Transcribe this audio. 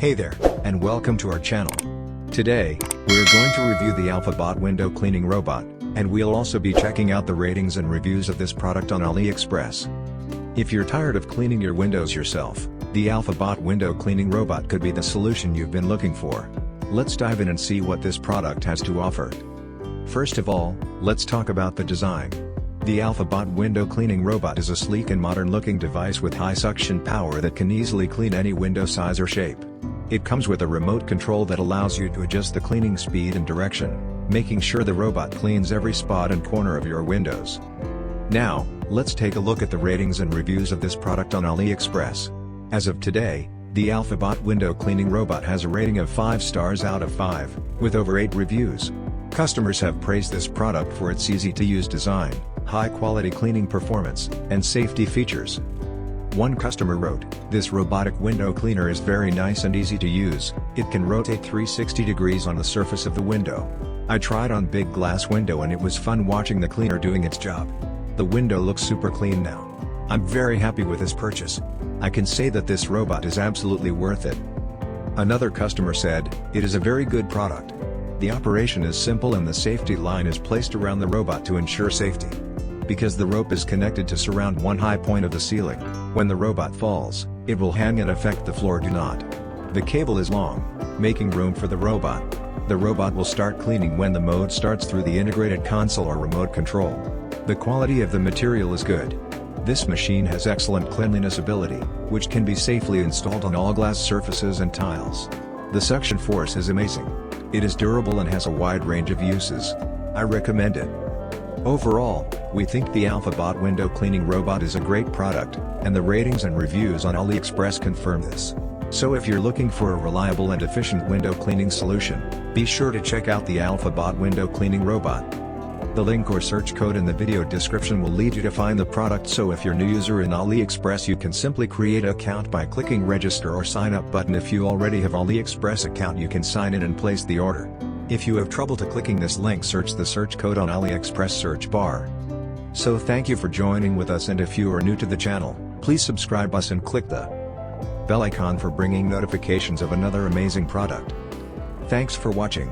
Hey there, and welcome to our channel. Today, we're going to review the AlfaBot Window Cleaning Robot, and we'll also be checking out the ratings and reviews of this product on AliExpress. If you're tired of cleaning your windows yourself, the AlfaBot Window Cleaning Robot could be the solution you've been looking for. Let's dive in and see what this product has to offer. First of all, let's talk about the design. The AlfaBot Window Cleaning Robot is a sleek and modern-looking device with high suction power that can easily clean any window size or shape. It comes with a remote control that allows you to adjust the cleaning speed and direction, making sure the robot cleans every spot and corner of your windows. Now, let's take a look at the ratings and reviews of this product on AliExpress. As of today, the AlfaBot Window Cleaning Robot has a rating of 5 stars out of 5, with over 8 reviews. Customers have praised this product for its easy-to-use design, high-quality cleaning performance, and safety features. One customer wrote, "This robotic window cleaner is very nice and easy to use. It can rotate 360 degrees on the surface of the window. I tried on big glass window and it was fun watching the cleaner doing its job. The window looks super clean now. I'm very happy with this purchase. I can say that this robot is absolutely worth it." Another customer said, "It is a very good product. The operation is simple and the safety line is placed around the robot to ensure safety. Because the rope is connected to surround one high point of the ceiling, when the robot falls, it will hang and affect the floor do not. The cable is long, making room for the robot. The robot will start cleaning when the mode starts through the integrated console or remote control. The quality of the material is good. This machine has excellent cleanliness ability, which can be safely installed on all glass surfaces and tiles. The suction force is amazing. It is durable and has a wide range of uses. I recommend it." Overall, we think the AlfaBot Window Cleaning Robot is a great product, and the ratings and reviews on AliExpress confirm this. So if you're looking for a reliable and efficient window cleaning solution, be sure to check out the AlfaBot Window Cleaning Robot. The link or search code in the video description will lead you to find the product, so if you're a new user in AliExpress you can simply create an account by clicking register or sign up button. If you already have AliExpress account you can sign in and place the order. If you have trouble to clicking this link, search the search code on AliExpress search bar. So thank you for joining with us, and if you are new to the channel, please subscribe us and click the bell icon for bringing notifications of another amazing product. Thanks for watching.